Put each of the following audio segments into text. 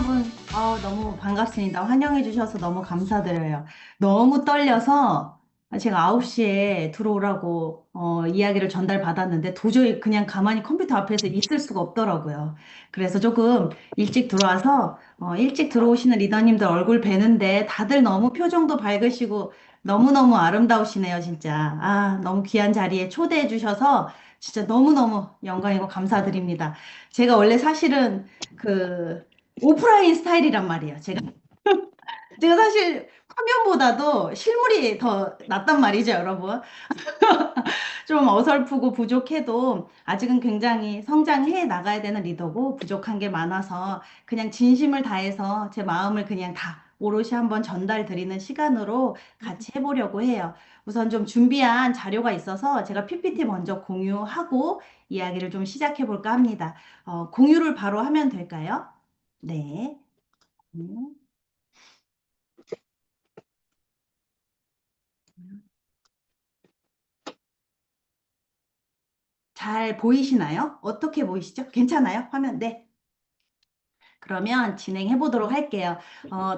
분, 너무 반갑습니다. 환영해 주셔서 너무 감사드려요. 너무 떨려서 제가 9시에 들어오라고 이야기를 전달받았는데 도저히 그냥 가만히 컴퓨터 앞에서 있을 수가 없더라고요. 그래서 조금 일찍 들어와서 일찍 들어오시는 리더님들 얼굴 뵈는데 다들 너무 표정도 밝으시고 너무너무 아름다우시네요, 진짜. 너무 귀한 자리에 초대해 주셔서 진짜 너무너무 영광이고 감사드립니다. 제가 원래 사실은 그 오프라인 스타일이란 말이에요. 제가 사실 화면보다도 실물이 더 낫단 말이죠, 여러분. 좀 어설프고 부족해도 아직은 굉장히 성장해 나가야 되는 리더고 부족한 게 많아서 그냥 진심을 다해서 제 마음을 그냥 다 오롯이 한번 전달 드리는 시간으로 같이 해보려고 해요. 우선 좀 준비한 자료가 있어서 제가 PPT 먼저 공유하고 이야기를 좀 시작해 볼까 합니다. 공유를 바로 하면 될까요? 네. 음, 잘 보이시나요? 어떻게 보이시죠? 괜찮아요? 화면, 네. 그러면 진행해 보도록 할게요.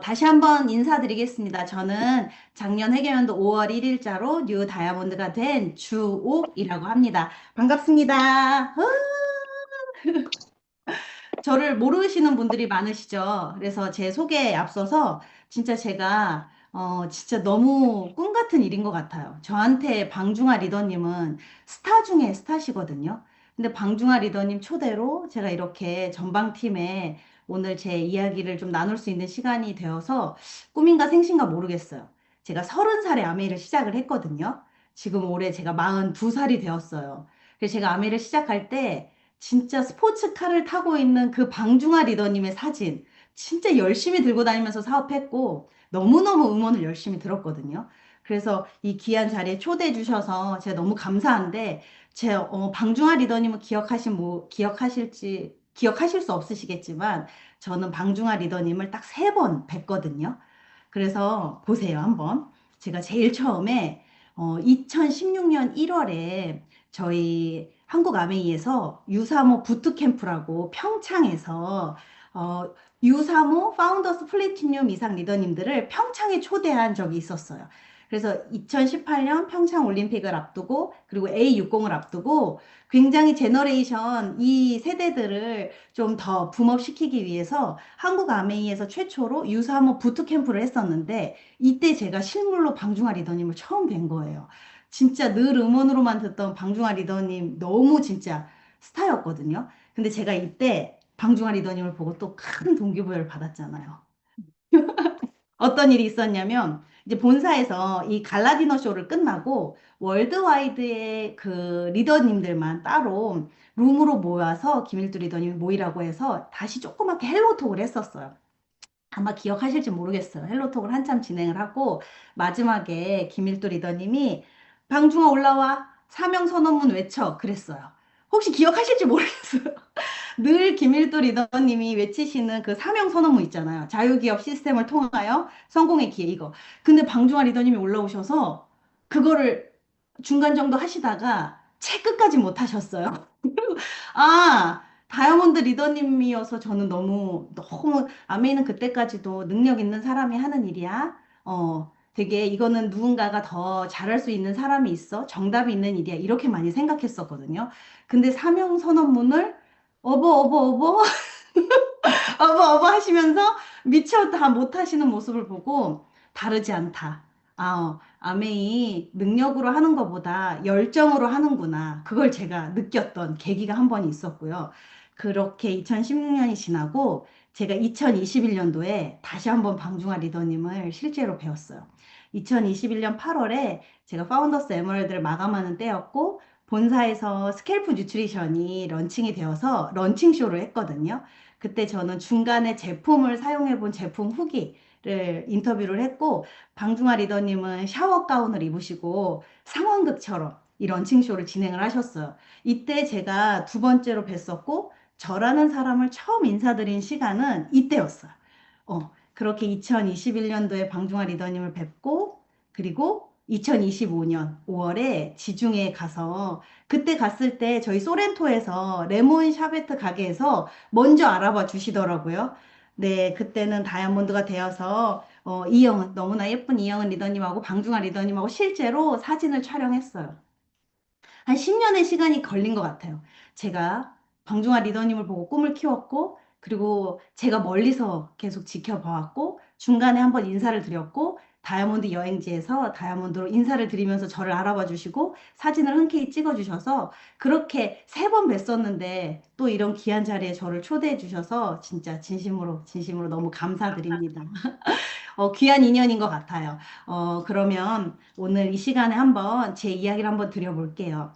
다시 한번 인사드리겠습니다. 저는 작년 회계연도 5월 1일자로 뉴 다이아몬드가 된 주옥이라고 합니다. 반갑습니다. 저를 모르시는 분들이 많으시죠. 그래서 제 소개에 앞서서 진짜 제가 진짜 너무 꿈 같은 일인 것 같아요. 저한테 방중아 리더님은 스타 중에 스타시거든요. 근데 방중아 리더님 초대로 제가 이렇게 전방팀에 오늘 제 이야기를 좀 나눌 수 있는 시간이 되어서 꿈인가 생신가 모르겠어요. 제가 30살에 아메이를 시작을 했거든요. 지금 올해 제가 42살이 되었어요. 그래서 제가 아메이를 시작할 때 진짜 스포츠카를 타고 있는 그 방중아 리더님의 사진 진짜 열심히 들고 다니면서 사업했고 너무너무 응원을 열심히 들었거든요. 그래서 이 귀한 자리에 초대해 주셔서 제가 너무 감사한데 제 방중아 리더님은 기억하실지 기억하실 수 없으시겠지만 저는 방중아 리더님을 딱 3번 뵀거든요. 그래서 보세요, 한번. 제가 제일 처음에 2016년 1월에 저희 한국 아메이에서 유사모 부트캠프라고 평창에서 어, 유사모 파운더스 플래티늄 이상 리더님들을 평창에 초대한 적이 있었어요. 그래서 2018년 평창 올림픽을 앞두고 그리고 A60을 앞두고 굉장히 제너레이션 이 세대들을 좀 더 붐업시키기 위해서 한국 아메이에서 최초로 유사모 부트캠프를 했었는데 이때 제가 실물로 방중아 리더님을 처음 뵌 거예요. 진짜 늘 음원으로만 듣던 방중아 리더님 너무 진짜 스타였거든요. 근데 제가 이때 방중아 리더님을 보고 또 큰 동기부여를 받았잖아요. 어떤 일이 있었냐면 이제 본사에서 이 갈라디너 쇼를 끝나고 월드와이드의 그 리더님들만 따로 룸으로 모여서 김일두 리더님이 모이라고 해서 다시 조그맣게 헬로톡을 했었어요. 아마 기억하실지 모르겠어요. 헬로톡을 한참 진행을 하고 마지막에 김일도 리더님이 방중아 올라와 사명 선언문 외쳐 그랬어요. 혹시 기억하실지 모르겠어요. 늘 김일도 리더님이 외치시는 그 사명 선언문 있잖아요. 자유기업 시스템을 통하여 성공의 기회 이거. 근데 방중아 리더님이 올라오셔서 그거를 중간 정도 하시다가 채 끝까지 못 하셨어요. 다이아몬드 리더님이어서 저는 너무, 아메이는 그때까지도 능력 있는 사람이 하는 일이야. 되게 이거는 누군가가 더 잘할 수 있는 사람이 있어. 정답이 있는 일이야. 이렇게 많이 생각했었거든요. 근데 사명 선언문을 어버 어버 하시면서 미처 다 못하시는 모습을 보고 다르지 않다. 아메이 능력으로 하는 것보다 열정으로 하는구나. 그걸 제가 느꼈던 계기가 한 번 있었고요. 그렇게 2016년이 지나고 제가 2021년도에 다시 한번 방중아 리더님을 실제로 배웠어요. 2021년 8월에 제가 파운더스 에merald를 마감하는 때였고 본사에서 스켈프 뉴트리션이 런칭이 되어서 런칭 쇼를 했거든요. 그때 저는 중간에 제품을 사용해 본 제품 후기를 인터뷰를 했고 방중아 리더님은 샤워 가운을 입으시고 상황극처럼 이 런칭쇼를 진행을 하셨어요. 이때 제가 두 번째로 뵀었고 저라는 사람을 처음 인사드린 시간은 이때였어요. 그렇게 2021년도에 방중아 리더님을 뵙고 그리고 2025년 5월에 지중해에 가서 그때 갔을 때 저희 소렌토에서 레몬 샤베트 가게에서 먼저 알아봐 주시더라고요. 네, 그때는 다이아몬드가 되어서 이영은 너무나 예쁜 이영은 리더님하고 방중아 리더님하고 실제로 사진을 촬영했어요. 한 10년의 시간이 걸린 것 같아요. 제가 방중아 리더님을 보고 꿈을 키웠고, 그리고 제가 멀리서 계속 지켜봐왔고, 중간에 한번 인사를 드렸고, 다이아몬드 여행지에서 다이아몬드로 인사를 드리면서 저를 알아봐 주시고, 사진을 흔쾌히 찍어 주셔서, 그렇게 세 번 뵀었는데, 또 이런 귀한 자리에 저를 초대해 주셔서, 진짜 진심으로, 진심으로 너무 감사드립니다. 귀한 인연인 것 같아요. 그러면 오늘 이 시간에 한번 제 이야기를 한번 드려볼게요.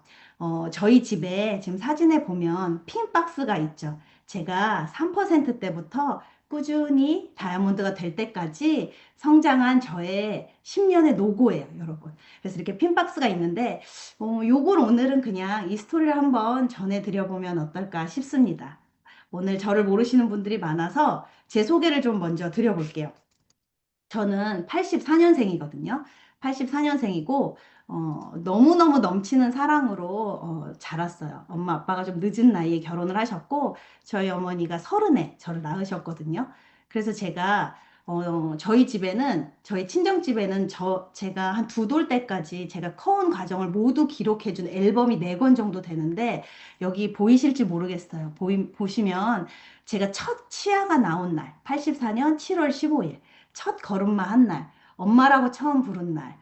저희 집에 지금 사진에 보면 핀 박스가 있죠. 제가 3% 때부터 꾸준히 다이아몬드가 될 때까지 성장한 저의 10년의 노고예요, 여러분. 그래서 이렇게 핀 박스가 있는데, 요걸 오늘은 그냥 이 스토리를 한번 전해드려보면 어떨까 싶습니다. 오늘 저를 모르시는 분들이 많아서 제 소개를 좀 먼저 드려볼게요. 저는 84년생이거든요. 84년생이고, 너무너무 넘치는 사랑으로 자랐어요. 엄마, 아빠가 좀 늦은 나이에 결혼을 하셨고, 저희 어머니가 서른에 저를 낳으셨거든요. 그래서 제가, 저희 집에는, 저희 친정집에는 제가 한 두 돌 때까지 제가 커온 과정을 모두 기록해준 앨범이 네 권 정도 되는데, 여기 보이실지 모르겠어요. 보시면 제가 첫 치아가 나온 날, 84년 7월 15일. 첫 걸음마 한 날, 엄마라고 처음 부른 날,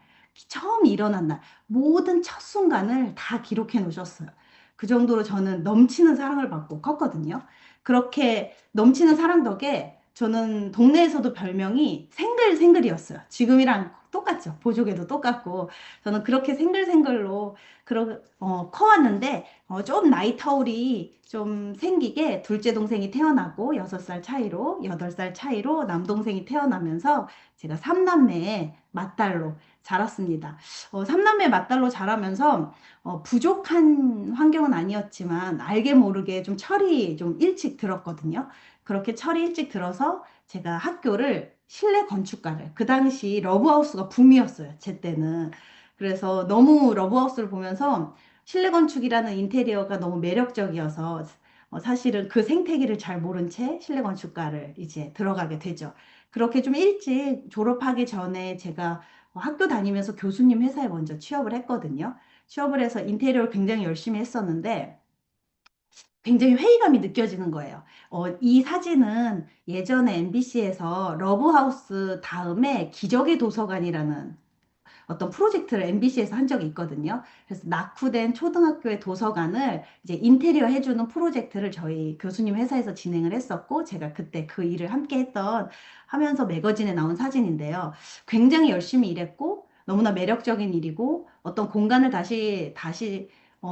처음 일어난 날, 모든 첫 순간을 다 기록해 놓으셨어요. 그 정도로 저는 넘치는 사랑을 받고 컸거든요. 그렇게 넘치는 사랑 덕에 저는 동네에서도 별명이 생글생글이었어요. 지금이랑 똑같죠. 보조개도 똑같고. 저는 그렇게 생글생글로 커왔는데, 좀 나이 터울이 좀 생기게 둘째 동생이 태어나고 6살 차이로, 8살 차이로 남동생이 태어나면서 제가 삼남매의 맏딸로 자랐습니다. 삼남매 맏딸로 자라면서 부족한 환경은 아니었지만 알게 모르게 좀 철이 좀 일찍 들었거든요. 그렇게 철이 일찍 들어서 제가 학교를 실내 건축가를, 그 당시 러브하우스가 붐이었어요. 제 때는. 그래서 너무 러브하우스를 보면서 실내 건축이라는 인테리어가 너무 매력적이어서 사실은 그 생태계를 잘 모른 채 실내 건축가를 이제 들어가게 되죠. 그렇게 좀 일찍 졸업하기 전에 제가 학교 다니면서 교수님 회사에 먼저 취업을 했거든요. 취업을 해서 인테리어를 굉장히 열심히 했었는데 굉장히 회의감이 느껴지는 거예요. 이 사진은 예전에 MBC에서 러브하우스 다음에 기적의 도서관이라는 어떤 프로젝트를 MBC에서 한 적이 있거든요. 그래서 낙후된 초등학교의 도서관을 이제 인테리어 해주는 프로젝트를 저희 교수님 회사에서 진행을 했었고, 제가 그때 그 일을 함께 하면서 매거진에 나온 사진인데요. 굉장히 열심히 일했고, 너무나 매력적인 일이고, 어떤 공간을 다시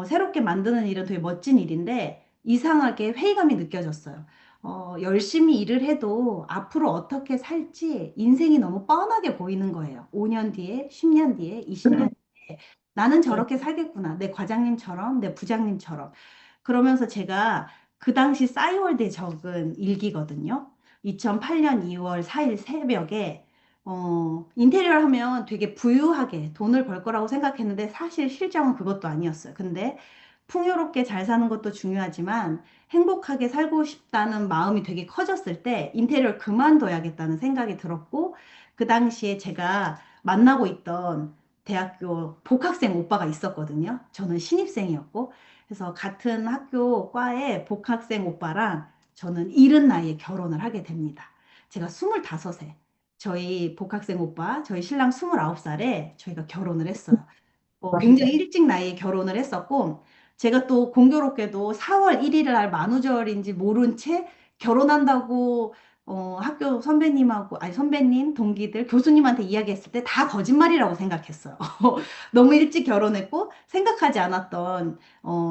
새롭게 만드는 일은 되게 멋진 일인데, 이상하게 회의감이 느껴졌어요. 열심히 일을 해도 앞으로 어떻게 살지 인생이 너무 뻔하게 보이는 거예요. 5년 뒤에, 10년 뒤에, 20년 뒤에 나는 저렇게 살겠구나. 내 과장님처럼, 내 부장님처럼. 그러면서 제가 그 당시 싸이월드에 적은 일기거든요. 2008년 2월 4일 새벽에 인테리어를 하면 되게 부유하게 돈을 벌 거라고 생각했는데 사실 실정은 그것도 아니었어요. 근데 풍요롭게 잘 사는 것도 중요하지만 행복하게 살고 싶다는 마음이 되게 커졌을 때 인테리어를 그만둬야겠다는 생각이 들었고 그 당시에 제가 만나고 있던 대학교 복학생 오빠가 있었거든요. 저는 신입생이었고 그래서 같은 학교 과의 복학생 오빠랑 저는 이른 나이에 결혼을 하게 됩니다. 제가 25세, 저희 복학생 오빠, 저희 신랑 29살에 저희가 결혼을 했어요. 굉장히 일찍 나이에 결혼을 했었고, 제가 또 공교롭게도 4월 1일 날 만우절인지 모른 채 결혼한다고 학교 선배님하고, 아니 선배님, 동기들, 교수님한테 이야기했을 때 다 거짓말이라고 생각했어요. 너무 일찍 결혼했고, 생각하지 않았던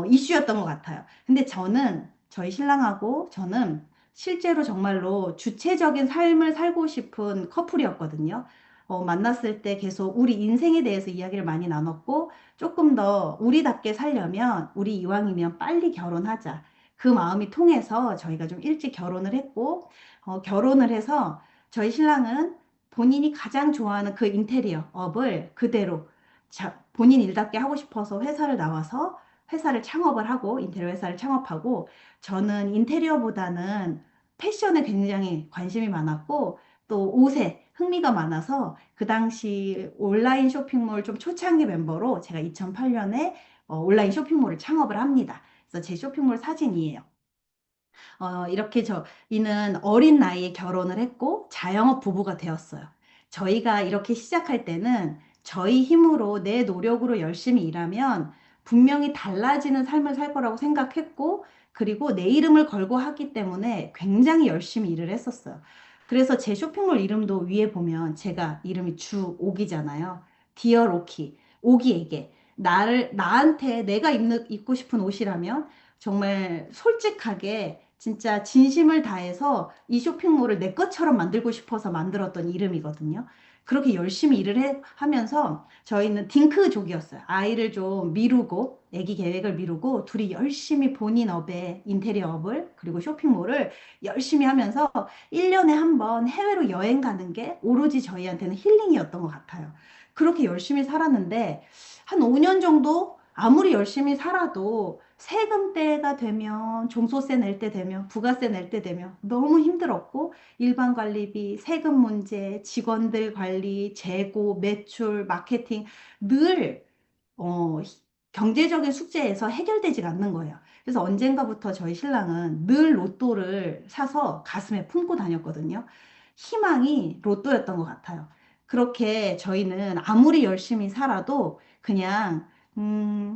이슈였던 것 같아요. 근데 저희 신랑하고 저는 실제로 정말로 주체적인 삶을 살고 싶은 커플이었거든요. 만났을 때 계속 우리 인생에 대해서 이야기를 많이 나눴고, 조금 더 우리답게 살려면 우리 이왕이면 빨리 결혼하자. 그 마음이 통해서 저희가 좀 일찍 결혼을 했고, 결혼을 해서 저희 신랑은 본인이 가장 좋아하는 그 인테리어 업을 그대로 본인 일답게 하고 싶어서 회사를 나와서 회사를 창업을 하고 인테리어 회사를 창업하고 저는 인테리어보다는 패션에 굉장히 관심이 많았고 또 옷에 흥미가 많아서 그 당시 온라인 쇼핑몰 좀 초창기 멤버로 제가 2008년에 온라인 쇼핑몰을 창업을 합니다. 그래서 제 쇼핑몰 사진이에요. 이렇게 저희는 어린 나이에 결혼을 했고 자영업 부부가 되었어요. 저희가 이렇게 시작할 때는 저희 힘으로 내 노력으로 열심히 일하면 분명히 달라지는 삶을 살 거라고 생각했고, 그리고 내 이름을 걸고 하기 때문에 굉장히 열심히 일을 했었어요. 그래서 제 쇼핑몰 이름도 위에 보면 제가 이름이 주옥이잖아요. 디얼 오키. 오기에게. 나한테 내가 입고 싶은 옷이라면 정말 솔직하게 진짜 진심을 다해서 이 쇼핑몰을 내 것처럼 만들고 싶어서 만들었던 이름이거든요. 그렇게 열심히 하면서 저희는 딩크족이었어요. 아이를 좀 미루고, 아기 계획을 미루고, 둘이 열심히 본인 업에, 인테리어 업을, 그리고 쇼핑몰을 열심히 하면서 1년에 한 번 해외로 여행 가는 게 오로지 저희한테는 힐링이었던 것 같아요. 그렇게 열심히 살았는데, 한 5년 정도 아무리 열심히 살아도 세금 때가 되면 종소세 낼 때 되면 부가세 낼 때 되면 너무 힘들었고 일반 관리비, 세금 문제, 직원들 관리, 재고, 매출, 마케팅 늘 경제적인 숙제에서 해결되지가 않는 거예요. 그래서 언젠가부터 저희 신랑은 늘 로또를 사서 가슴에 품고 다녔거든요. 희망이 로또였던 것 같아요. 그렇게 저희는 아무리 열심히 살아도 그냥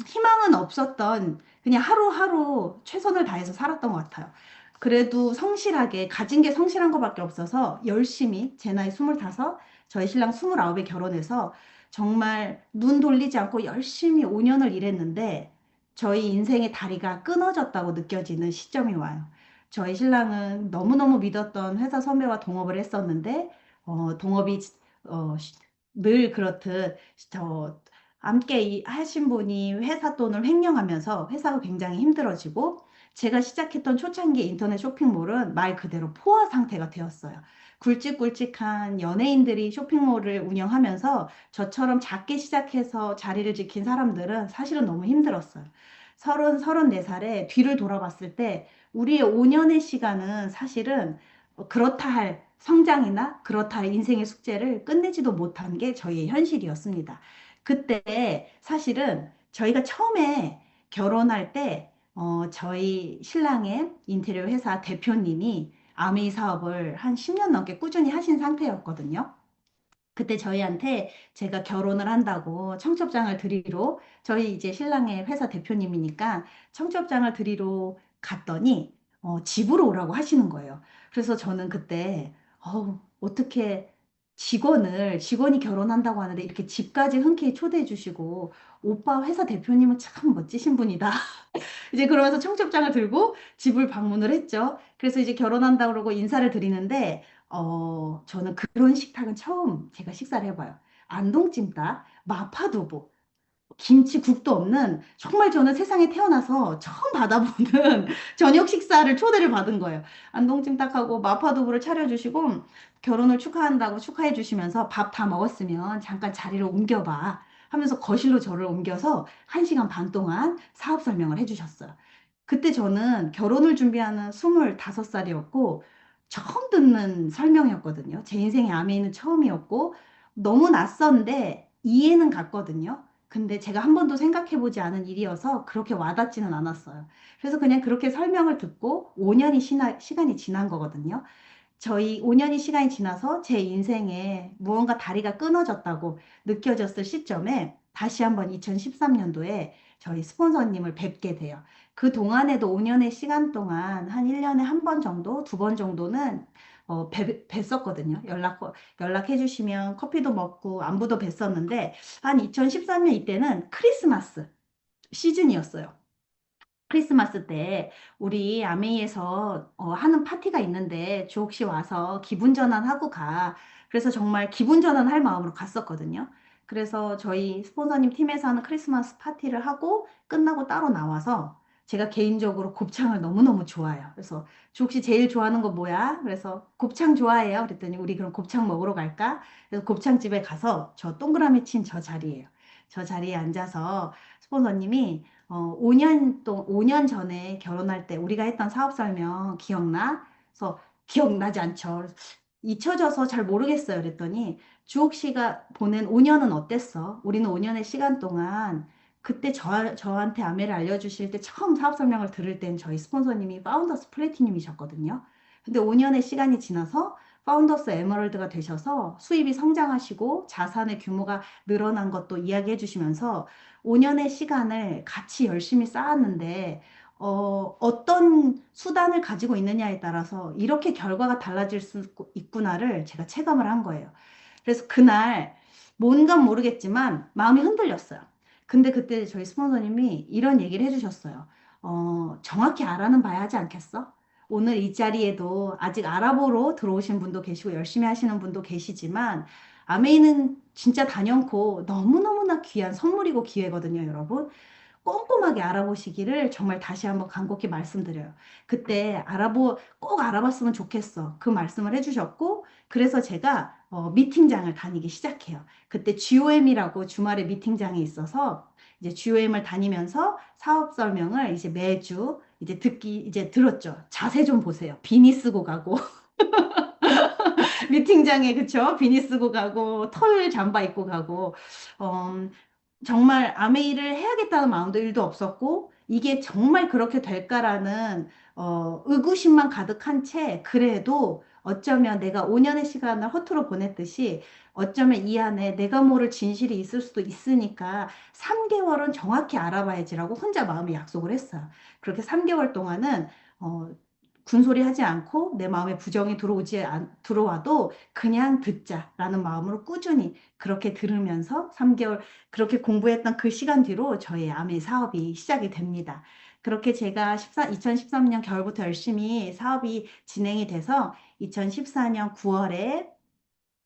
희망은 없었던 그냥 하루하루 최선을 다해서 살았던 것 같아요. 그래도 성실하게 가진 게 성실한 것밖에 없어서 열심히 제 나이 25, 저희 신랑 29에 결혼해서 정말 눈 돌리지 않고 열심히 5년을 일했는데 저희 인생의 다리가 끊어졌다고 느껴지는 시점이 와요. 저희 신랑은 너무너무 믿었던 회사 선배와 동업을 했었는데 동업이 어, 시- 늘 그렇듯 함께 하신 분이 회사 돈을 횡령하면서 회사가 굉장히 힘들어지고 제가 시작했던 초창기 인터넷 쇼핑몰은 말 그대로 포화 상태가 되었어요. 굴직굴직한 연예인들이 쇼핑몰을 운영하면서 저처럼 작게 시작해서 자리를 지킨 사람들은 사실은 너무 힘들었어요. 34살에 뒤를 돌아봤을 때 우리의 5년의 시간은 사실은 그렇다 할 성장이나 그렇다 할 인생의 숙제를 끝내지도 못한 게 저희의 현실이었습니다. 그때 사실은 저희가 처음에 결혼할 때 저희 신랑의 인테리어 회사 대표님이 아메이 사업을 한 10년 넘게 꾸준히 하신 상태였거든요. 그때 저희한테 제가 결혼을 한다고 청첩장을 드리러 저희 이제 신랑의 회사 대표님이니까 청첩장을 드리러 갔더니 집으로 오라고 하시는 거예요. 그래서 저는 그때 어떻게 직원이 결혼한다고 하는데 이렇게 집까지 흔쾌히 초대해 주시고 오빠 회사 대표님은 참 멋지신 분이다. 이제 그러면서 청첩장을 들고 집을 방문을 했죠. 그래서 이제 결혼한다 그러고 인사를 드리는데, 저는 그런 식탁은 처음 제가 식사를 해봐요. 안동찜닭, 마파두부, 김치국도 없는 정말 저는 세상에 태어나서 처음 받아보는 저녁 식사를 초대를 받은 거예요. 안동찜닭하고 마파두부를 차려주시고 결혼을 축하한다고 축하해 주시면서 밥 다 먹었으면 잠깐 자리를 옮겨봐 하면서 거실로 저를 옮겨서 1시간 반 동안 사업 설명을 해주셨어요. 그때 저는 결혼을 준비하는 25살이었고 처음 듣는 설명이었거든요. 제 인생의 아메이는 처음이었고 너무 낯선데 이해는 갔거든요. 근데 제가 한 번도 생각해 보지 않은 일이어서 그렇게 와닿지는 않았어요. 그래서 그냥 그렇게 설명을 듣고 5년이 시간이 지난 거거든요. 저희 5년이 시간이 지나서 제 인생에 무언가 다리가 끊어졌다고 느껴졌을 시점에 다시 한번 2013년도에 저희 스폰서님을 뵙게 돼요. 그 동안에도 5년의 시간 동안 한 1년에 한 번 정도, 2번 정도는 뵀었거든요. 연락해 주시면 커피도 먹고 안부도 뵀었는데 한 2013년 이때는 크리스마스 시즌이었어요. 크리스마스 때 우리 아메이에서 하는 파티가 있는데 주 혹시 와서 기분 전환하고 가. 그래서 정말 기분 전환할 마음으로 갔었거든요. 그래서 저희 스폰서님 팀에서 하는 크리스마스 파티를 하고 끝나고 따로 나와서 제가 개인적으로 곱창을 너무너무 좋아해요. 그래서 주 혹시 제일 좋아하는 거 뭐야? 그래서 곱창 좋아해요. 그랬더니 우리 그럼 곱창 먹으러 갈까? 그래서 곱창집에 가서 저 동그라미 친 저 자리예요. 저 자리에 앉아서 스폰서님이 5년 전에 결혼할 때 우리가 했던 사업 설명 기억나? 그래서 기억나지 않죠? 잊혀져서 잘 모르겠어요. 그랬더니 주옥 씨가 보낸 5년은 어땠어? 우리는 5년의 시간 동안 그때 저한테 아메를 알려주실 때 처음 사업 설명을 들을 땐 저희 스폰서님이 파운더스 플래티늄이셨거든요. 근데 5년의 시간이 지나서 파운더스 에메랄드가 되셔서 수입이 성장하시고 자산의 규모가 늘어난 것도 이야기해 주시면서 5년의 시간을 같이 열심히 쌓았는데 어떤 수단을 가지고 있느냐에 따라서 이렇게 결과가 달라질 수 있구나를 제가 체감을 한 거예요. 그래서 그날 뭔가 모르겠지만 마음이 흔들렸어요. 근데 그때 저희 스폰서님이 이런 얘기를 해주셨어요. 정확히 알아는 봐야 하지 않겠어? 오늘 이 자리에도 아직 알아보러 들어오신 분도 계시고 열심히 하시는 분도 계시지만 아메이는 진짜 단연코 너무너무나 귀한 선물이고 기회거든요, 여러분. 꼼꼼하게 알아보시기를 정말 다시 한번 간곡히 말씀드려요. 그때 꼭 알아봤으면 좋겠어. 그 말씀을 해주셨고, 그래서 제가 미팅장을 다니기 시작해요. 그때 GOM이라고 주말에 미팅장이 있어서 이제 GOM을 다니면서 사업 설명을 이제 매주 이제 들었죠. 자세 좀 보세요. 비니 쓰고 가고, 미팅장에 그쵸? 비니 쓰고 가고, 털 잠바 입고 가고, 어, 정말 아메이를 해야겠다는 마음도 일도 없었고, 이게 정말 그렇게 될까라는 의구심만 가득한 채, 그래도 어쩌면 내가 5년의 시간을 허투루 보냈듯이, 어쩌면 이 안에 내가 모를 진실이 있을 수도 있으니까 3개월은 정확히 알아봐야지라고 혼자 마음에 약속을 했어요. 그렇게 3개월 동안은 어, 군소리 하지 않고 내 마음에 부정이 들어와도 그냥 듣자라는 마음으로 꾸준히 그렇게 들으면서 3개월 그렇게 공부했던 그 시간 뒤로 저의 아메 사업이 시작이 됩니다. 그렇게 제가 2013년 겨울부터 열심히 사업이 진행이 돼서 2014년 9월에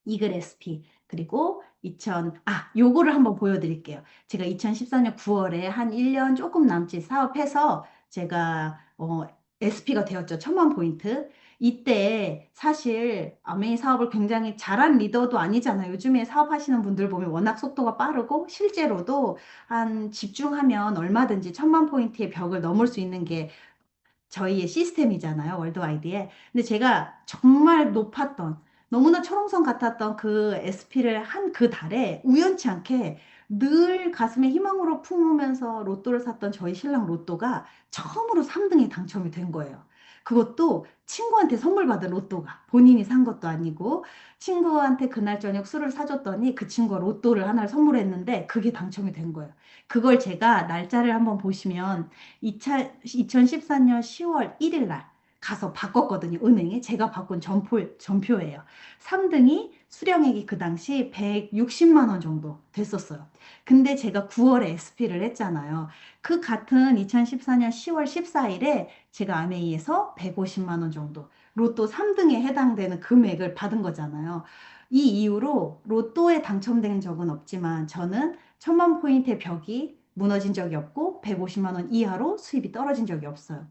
이글 SP 그리고 요거를 한번 보여드릴게요. 제가 2014년 9월에 한 1년 조금 남짓 사업해서 제가 SP가 되었죠. 1000만 포인트. 이때 사실 아메이 사업을 굉장히 잘한 리더도 아니잖아요. 요즘에 사업하시는 분들 보면 워낙 속도가 빠르고 실제로도 한 집중하면 얼마든지 1000만 포인트의 벽을 넘을 수 있는 게 저희의 시스템이잖아요. 월드와이드에. 근데 제가 정말 높았던, 너무나 철옹성 같았던 그 SP를 한 그 달에 우연치 않게 늘 가슴에 희망으로 품으면서 로또를 샀던 저희 신랑 로또가 처음으로 3등에 당첨이 된 거예요. 그것도 친구한테 선물 받은 로또가 본인이 산 것도 아니고 친구한테 그날 저녁 술을 사줬더니 그 친구가 로또를 하나를 선물했는데 그게 당첨이 된 거예요. 그걸 제가 날짜를 한번 보시면 2014년 10월 1일 날 가서 바꿨거든요. 은행에. 제가 바꾼 전표예요. 3등이 수령액이 그 당시 160만 원 정도 됐었어요. 근데 제가 9월에 SP를 했잖아요. 그 같은 2014년 10월 14일에 제가 아메이에서 150만 원 정도 로또 3등에 해당되는 금액을 받은 거잖아요. 이 이후로 로또에 당첨된 적은 없지만 저는 1000만 포인트의 벽이 무너진 적이 없고 150만 원 이하로 수입이 떨어진 적이 없어요.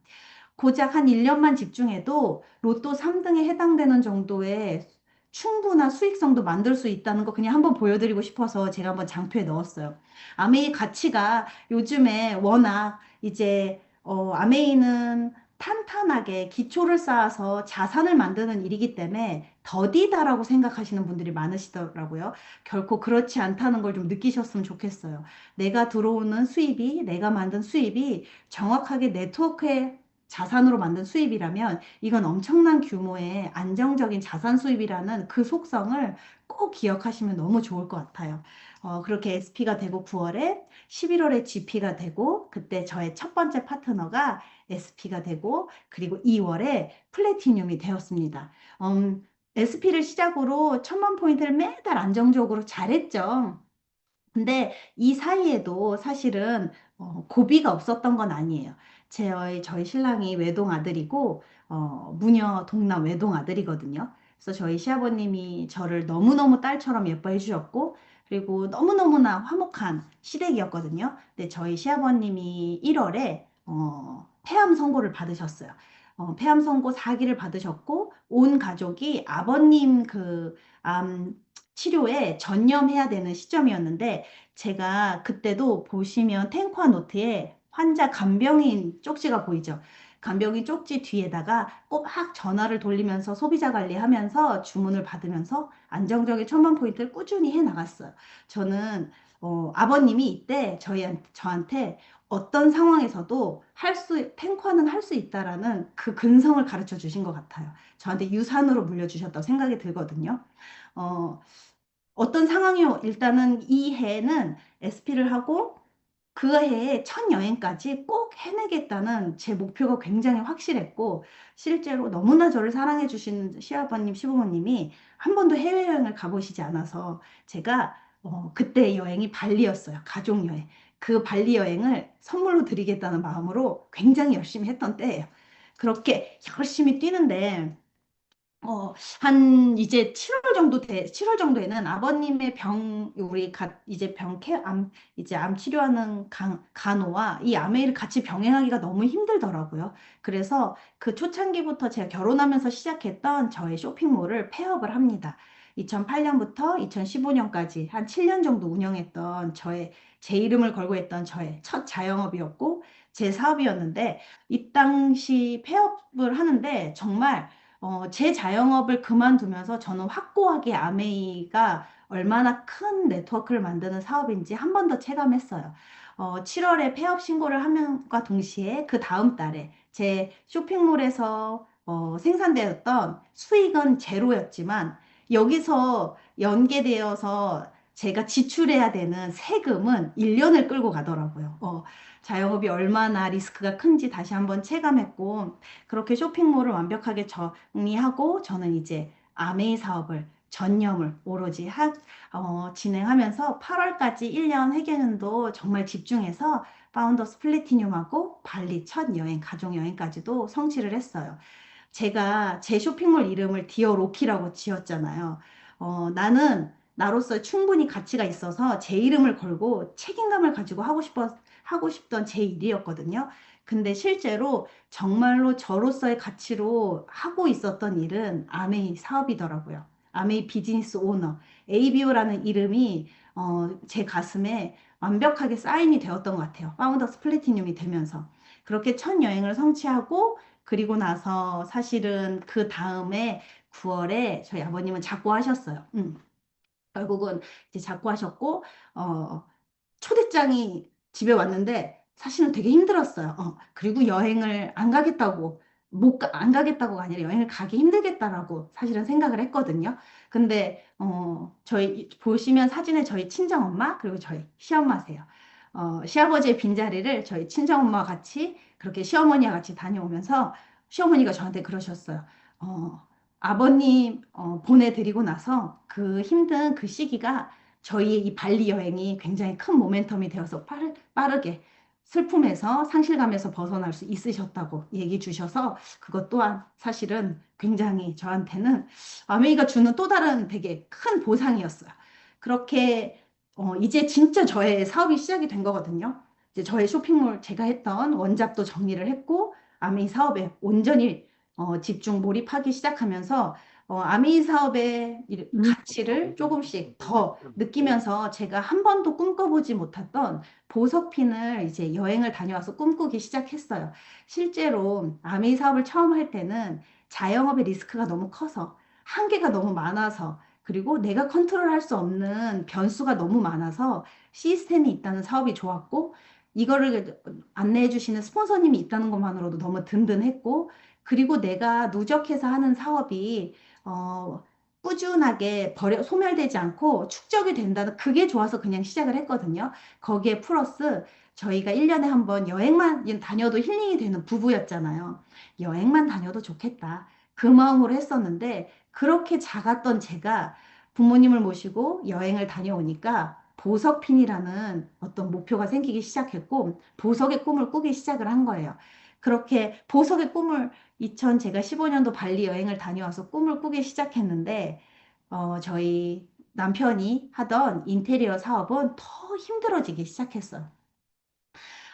고작 한 1년만 집중해도 로또 3등에 해당되는 정도의 충분한 수익성도 만들 수 있다는 거 그냥 한번 보여드리고 싶어서 제가 한번 장표에 넣었어요. 아메이 가치가 요즘에 워낙 이제 아메이는 탄탄하게 기초를 쌓아서 자산을 만드는 일이기 때문에 더디다라고 생각하시는 분들이 많으시더라고요. 결코 그렇지 않다는 걸 좀 느끼셨으면 좋겠어요. 내가 만든 수입이 정확하게 네트워크에 자산으로 만든 수입이라면 이건 엄청난 규모의 안정적인 자산 수입이라는 그 속성을 꼭 기억하시면 너무 좋을 것 같아요. 그렇게 SP가 되고 9월에 11월에 GP가 되고 그때 저의 첫 번째 파트너가 SP가 되고 그리고 2월에 플래티늄이 되었습니다. SP를 시작으로 1000만 포인트를 매달 안정적으로 잘했죠. 근데 이 사이에도 사실은 고비가 없었던 건 아니에요. 저희 신랑이 외동 아들이고 무녀 동남 외동 아들이거든요. 그래서 저희 시아버님이 저를 너무너무 딸처럼 예뻐해 주셨고 그리고 너무너무나 화목한 시댁이었거든요. 근데 저희 시아버님이 1월에 폐암 선고를 받으셨어요. 폐암 선고 4기를 받으셨고 온 가족이 아버님 암 치료에 전념해야 되는 시점이었는데 제가 그때도 보시면 탱커 노트에 환자 간병인 쪽지가 보이죠. 간병인 쪽지 뒤에다가 꼬박 전화를 돌리면서 소비자 관리하면서 주문을 받으면서 안정적인 1,000만 포인트를 꾸준히 해 나갔어요. 저는 아버님이 이때 저한테 어떤 상황에서도 탱커는 할 수 있다라는 그 근성을 가르쳐 주신 것 같아요. 저한테 유산으로 물려주셨다고 생각이 들거든요. 어, 어떤 상황이요? 일단은 이 해는 SP를 하고 그 해에 첫 여행까지 꼭 해내겠다는 제 목표가 굉장히 확실했고, 실제로 너무나 저를 사랑해 주시는 시아버님, 시부모님이 한 번도 해외여행을 가보시지 않아서 제가 그때 여행이 발리였어요. 가족 여행. 그 발리 여행을 선물로 드리겠다는 마음으로 굉장히 열심히 했던 때예요. 그렇게 열심히 뛰는데 한 이제 7월 정도에는 아버님의 우리 이제 이제 암 치료하는 간호와 이 암을 같이 병행하기가 너무 힘들더라고요. 그래서 그 초창기부터 제가 결혼하면서 시작했던 저의 쇼핑몰을 폐업을 합니다. 2008년부터 2015년까지 한 7년 정도 운영했던 제 이름을 걸고 했던 저의 첫 자영업이었고, 제 사업이었는데, 이 당시 폐업을 하는데 정말 제 자영업을 그만두면서 저는 확고하게 아메이가 얼마나 큰 네트워크를 만드는 사업인지 한 번 더 체감했어요. 7월에 폐업 신고를 하면과 동시에 그 다음 달에 제 쇼핑몰에서 생산되었던 수익은 제로였지만 여기서 연계되어서 제가 지출해야 되는 세금은 1년을 끌고 가더라고요. 자영업이 얼마나 리스크가 큰지 다시 한번 체감했고, 그렇게 쇼핑몰을 완벽하게 정리하고 저는 이제 아메이 사업을 전념을 오로지 진행하면서 8월까지 1년 회계년도 정말 집중해서 파운더스 플래티늄하고 발리 첫 여행, 가족 여행까지도 성취를 했어요. 제가 제 쇼핑몰 이름을 디어 로키라고 지었잖아요. 나는 나로서 충분히 가치가 있어서 제 이름을 걸고 책임감을 가지고 하고 싶던 제 일이었거든요. 근데 실제로 정말로 저로서의 가치로 하고 있었던 일은 아메이 사업이더라고요. 아메이 비즈니스 오너. ABO라는 이름이 제 가슴에 완벽하게 사인이 되었던 것 같아요. 파운더스 플래티늄이 되면서. 그렇게 첫 여행을 성취하고 그리고 나서 사실은 그 다음에 9월에 저희 아버님은 작고하셨어요. 결국은 이제 작고하셨고, 어, 초대장이 집에 왔는데 사실은 되게 힘들었어요. 그리고 여행을 안 가겠다고, 안 가겠다고가 아니라 여행을 가기 힘들겠다라고 사실은 생각을 했거든요. 근데, 저희, 보시면 사진에 저희 친정엄마, 그리고 저희 시엄마세요. 시아버지의 빈자리를 저희 친정엄마와 같이, 그렇게 시어머니와 같이 다녀오면서 시어머니가 저한테 그러셨어요. 어, 아버님, 보내드리고 나서 그 힘든 그 시기가 저희의 이 발리 여행이 굉장히 큰 모멘텀이 되어서 빠르게 슬픔에서 상실감에서 벗어날 수 있으셨다고 얘기 주셔서 그것 또한 사실은 굉장히 저한테는 아메이가 주는 또 다른 되게 큰 보상이었어요. 그렇게 이제 진짜 저의 사업이 시작이 된 거거든요. 이제 저의 쇼핑몰 제가 했던 원잡도 정리를 했고 아메이 사업에 온전히 집중 몰입하기 시작하면서 아미 사업의 가치를 조금씩 더 느끼면서 제가 한 번도 꿈꿔보지 못했던 보석핀을 이제 여행을 다녀와서 꿈꾸기 시작했어요. 실제로 아미 사업을 처음 할 때는 자영업의 리스크가 너무 커서 한계가 너무 많아서 그리고 내가 컨트롤할 수 없는 변수가 너무 많아서 시스템이 있다는 사업이 좋았고 이거를 안내해 주시는 스폰서님이 있다는 것만으로도 너무 든든했고 그리고 내가 누적해서 하는 사업이 어, 꾸준하게 소멸되지 않고 축적이 된다는 그게 좋아서 그냥 시작을 했거든요. 거기에 플러스 저희가 1년에 한 번 여행만 다녀도 힐링이 되는 부부였잖아요. 여행만 다녀도 좋겠다. 그 마음으로 했었는데 그렇게 작았던 제가 부모님을 모시고 여행을 다녀오니까 보석핀이라는 어떤 목표가 생기기 시작했고 보석의 꿈을 꾸기 시작을 한 거예요. 그렇게 보석의 꿈을 제가 15년도 발리 여행을 다녀와서 꿈을 꾸기 시작했는데, 저희 남편이 하던 인테리어 사업은 더 힘들어지기 시작했어요.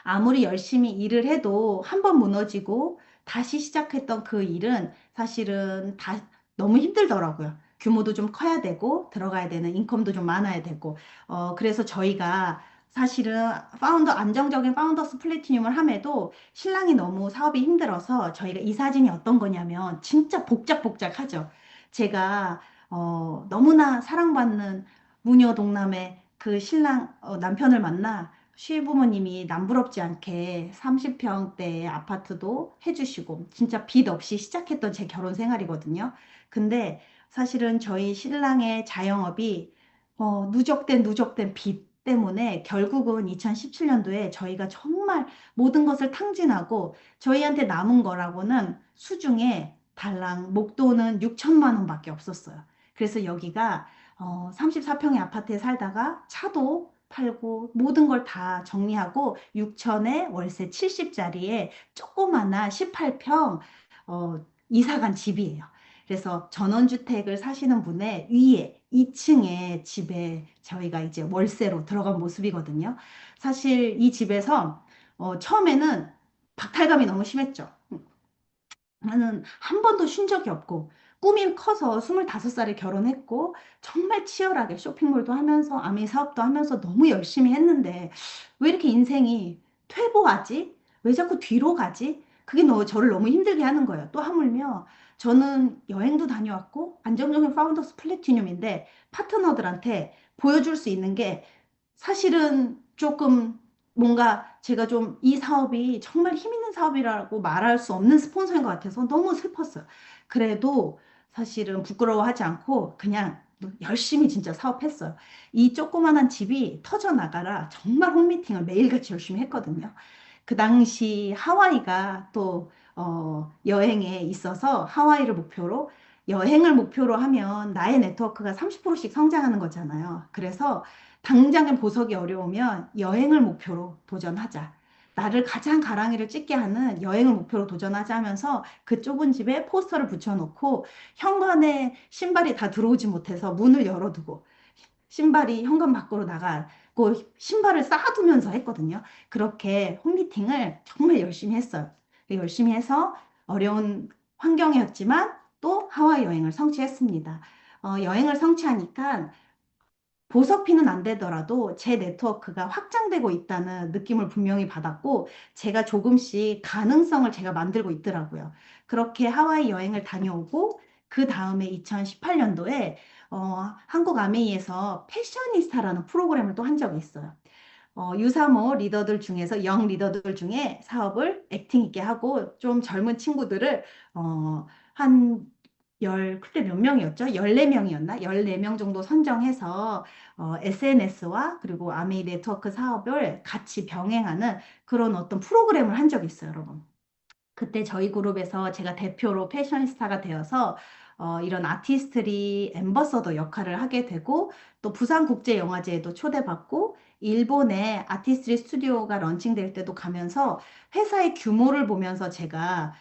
아무리 열심히 일을 해도 한 번 무너지고 다시 시작했던 그 일은 사실은 너무 힘들더라고요. 규모도 좀 커야 되고 들어가야 되는 인컴도 좀 많아야 되고 그래서 저희가 사실은 안정적인 파운더스 플래티늄을 함에도 신랑이 너무 사업이 힘들어서 저희가 이 사진이 어떤 거냐면 진짜 복작복작하죠. 제가 너무나 사랑받는 무녀 동남의 그 남편을 만나 시부모님이 남부럽지 않게 30평대의 아파트도 해주시고 진짜 빚 없이 시작했던 제 결혼 생활이거든요. 근데 사실은 저희 신랑의 자영업이 누적된 빚 때문에 결국은 2017년도에 저희가 정말 모든 것을 탕진하고 저희한테 남은 거라고는 수중에 달랑 목돈은 6천만 원밖에 없었어요. 그래서 여기가 34평의 아파트에 살다가 차도 팔고 모든 걸 다 정리하고 6천에 월세 70짜리에 조그마한 18평 이사 간 집이에요. 그래서 전원주택을 사시는 분의 위에 2층에 집에 저희가 이제 월세로 들어간 모습이거든요. 사실 이 집에서 처음에는 박탈감이 너무 심했죠. 나는 한 번도 쉰 적이 없고 꿈이 커서 25살에 결혼했고 정말 치열하게 쇼핑몰도 하면서 아미 사업도 하면서 너무 열심히 했는데 왜 이렇게 인생이 퇴보하지? 왜 자꾸 뒤로 가지? 그게 저를 너무 힘들게 하는 거예요. 또 하물며 저는 여행도 다녀왔고 안정적인 파운더스 플래티늄인데 파트너들한테 보여줄 수 있는 게 사실은 조금 뭔가 제가 좀 이 사업이 정말 힘 있는 사업이라고 말할 수 없는 스폰서인 것 같아서 너무 슬펐어요. 그래도 사실은 부끄러워하지 않고 그냥 열심히 진짜 사업했어요. 이 조그만한 집이 터져나가라 정말 홈미팅을 매일같이 열심히 했거든요. 그 당시 하와이가 또 여행에 있어서 하와이를 목표로 여행을 목표로 하면 나의 네트워크가 30%씩 성장하는 거잖아요. 그래서 당장은 보석이 어려우면 여행을 목표로 도전하자. 나를 가장 가랑이를 찢게 하는 여행을 목표로 도전하자 하면서 그 좁은 집에 포스터를 붙여놓고 현관에 신발이 다 들어오지 못해서 문을 열어두고 신발이 현관 밖으로 나가고 신발을 쌓아두면서 했거든요. 그렇게 홈미팅을 정말 열심히 했어요. 열심히 해서 어려운 환경이었지만 또 하와이 여행을 성취했습니다. 여행을 성취하니까 보석피는 안 되더라도 제 네트워크가 확장되고 있다는 느낌을 분명히 받았고 제가 조금씩 가능성을 제가 만들고 있더라고요. 그렇게 하와이 여행을 다녀오고 그 다음에 2018년도에 한국 아메이에서 패셔니스타라는 프로그램을 또 한 적이 있어요. 유사모 리더들 중에서 영 리더들 중에 사업을 액팅 있게 하고 좀 젊은 친구들을 한 그때 몇 명이었죠? 14명이었나? 14명 정도 선정해서 SNS와 그리고 아메이 네트워크 사업을 같이 병행하는 그런 어떤 프로그램을 한 적이 있어요, 여러분. 그때 저희 그룹에서 제가 대표로 패셔니스타가 되어서 이런 아티스트리 앰버서더 역할을 하게 되고 또 부산국제영화제에도 초대받고 일본의 아티스트리 스튜디오가 런칭될 때도 가면서 회사의 규모를 보면서 제가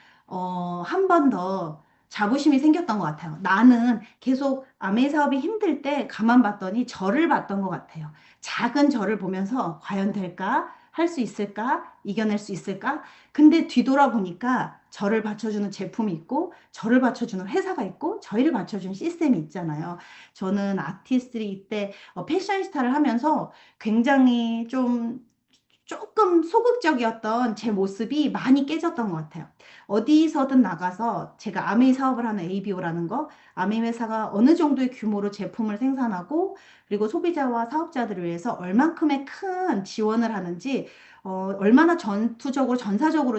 한 번 더 자부심이 생겼던 것 같아요. 나는 계속 아메 사업이 힘들 때 가만 봤더니 저를 봤던 것 같아요. 작은 저를 보면서 과연 될까? 할 수 있을까? 이겨낼 수 있을까? 근데 뒤돌아보니까 저를 받쳐주는 제품이 있고, 저를 받쳐주는 회사가 있고, 저희를 받쳐주는 시스템이 있잖아요. 저는 아티스트리 이때 패셔니스타를 하면서 굉장히 조금 소극적이었던 제 모습이 많이 깨졌던 것 같아요. 어디서든 나가서 제가 아메이 사업을 하는 ABO라는 거, 아메이 회사가 어느 정도의 규모로 제품을 생산하고, 그리고 소비자와 사업자들을 위해서 얼만큼의 큰 지원을 하는지 얼마나 전투적으로, 전사적으로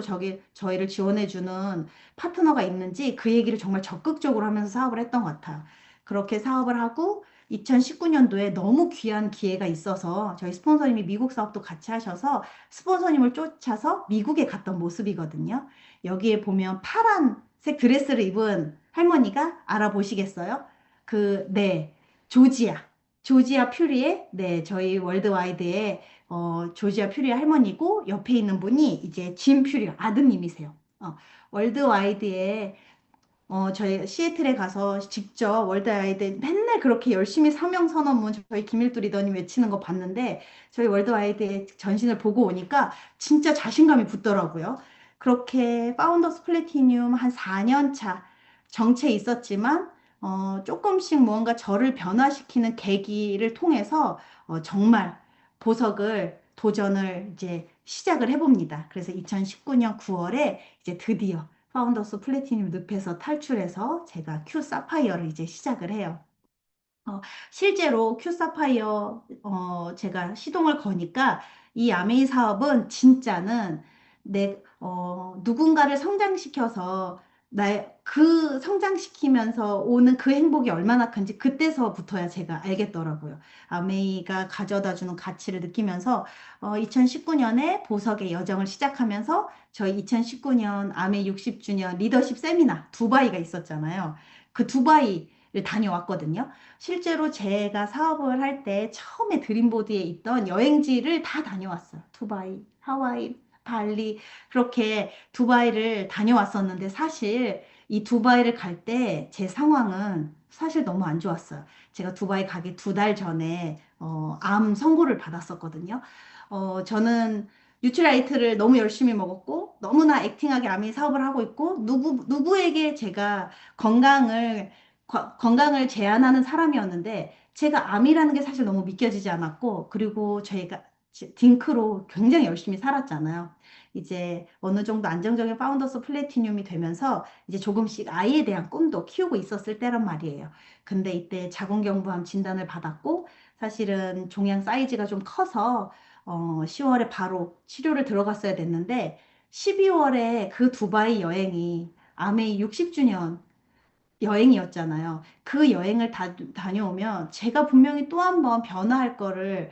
저희를 지원해주는 파트너가 있는지 그 얘기를 정말 적극적으로 하면서 사업을 했던 것 같아요. 그렇게 사업을 하고 2019년도에 너무 귀한 기회가 있어서 저희 스폰서님이 미국 사업도 같이 하셔서 스폰서님을 쫓아서 미국에 갔던 모습이거든요. 여기에 보면 파란색 드레스를 입은 할머니가 알아보시겠어요? 네, 조지아. 조지아 퓨리의, 네, 저희 월드와이드의 조지아 퓨리 할머니고 옆에 있는 분이 이제 짐 퓨리 아드님이세요. 월드와이드의 저희 시애틀에 가서 직접 월드와이드 맨날 그렇게 열심히 사명선언문 저희 김일두 리더님 외치는 거 봤는데 저희 월드와이드의 전신을 보고 오니까 진짜 자신감이 붙더라고요. 그렇게 파운더스 플래티늄 한 4년 차 정체에 있었지만 조금씩 무언가 저를 변화시키는 계기를 통해서 정말 보석을 도전을 이제 시작을 해봅니다. 그래서 2019년 9월에 이제 드디어 파운더스 플래티늄 늪에서 탈출해서 제가 큐 사파이어를 이제 시작을 해요. 어, 실제로 큐 사파이어 제가 시동을 거니까 이 아메이 사업은 진짜는 누군가를 성장시켜서 그 성장시키면서 오는 그 행복이 얼마나 큰지 그때서부터야 제가 알겠더라고요. 아메이가 가져다 주는 가치를 느끼면서 2019년에 보석의 여정을 시작하면서 저희 2019년 아메이 60주년 리더십 세미나 두바이가 있었잖아요. 그 두바이를 다녀왔거든요. 실제로 제가 사업을 할 때 처음에 드림보드에 있던 여행지를 다 다녀왔어요. 두바이, 하와이, 발리, 그렇게 두바이를 다녀왔었는데 사실 이 두바이를 갈 때 제 상황은 사실 너무 안 좋았어요. 제가 두바이 가기 2달 전에 암 선고를 받았었거든요. 저는 뉴트라이트를 너무 열심히 먹었고 너무나 액팅하게 암이 사업을 하고 있고 누구에게 제가 건강을 제한하는 사람이었는데 제가 암이라는 게 사실 너무 믿겨지지 않았고 그리고 저희가 딩크로 굉장히 열심히 살았잖아요. 이제 어느 정도 안정적인 파운더스 플래티늄이 되면서 이제 조금씩 아이에 대한 꿈도 키우고 있었을 때란 말이에요. 근데 이때 자궁경부암 진단을 받았고 사실은 종양 사이즈가 좀 커서 10월에 바로 치료를 들어갔어야 됐는데 12월에 그 두바이 여행이 아메이 60주년 여행이었잖아요. 그 여행을 다녀오면 제가 분명히 또 한 번 변화할 거를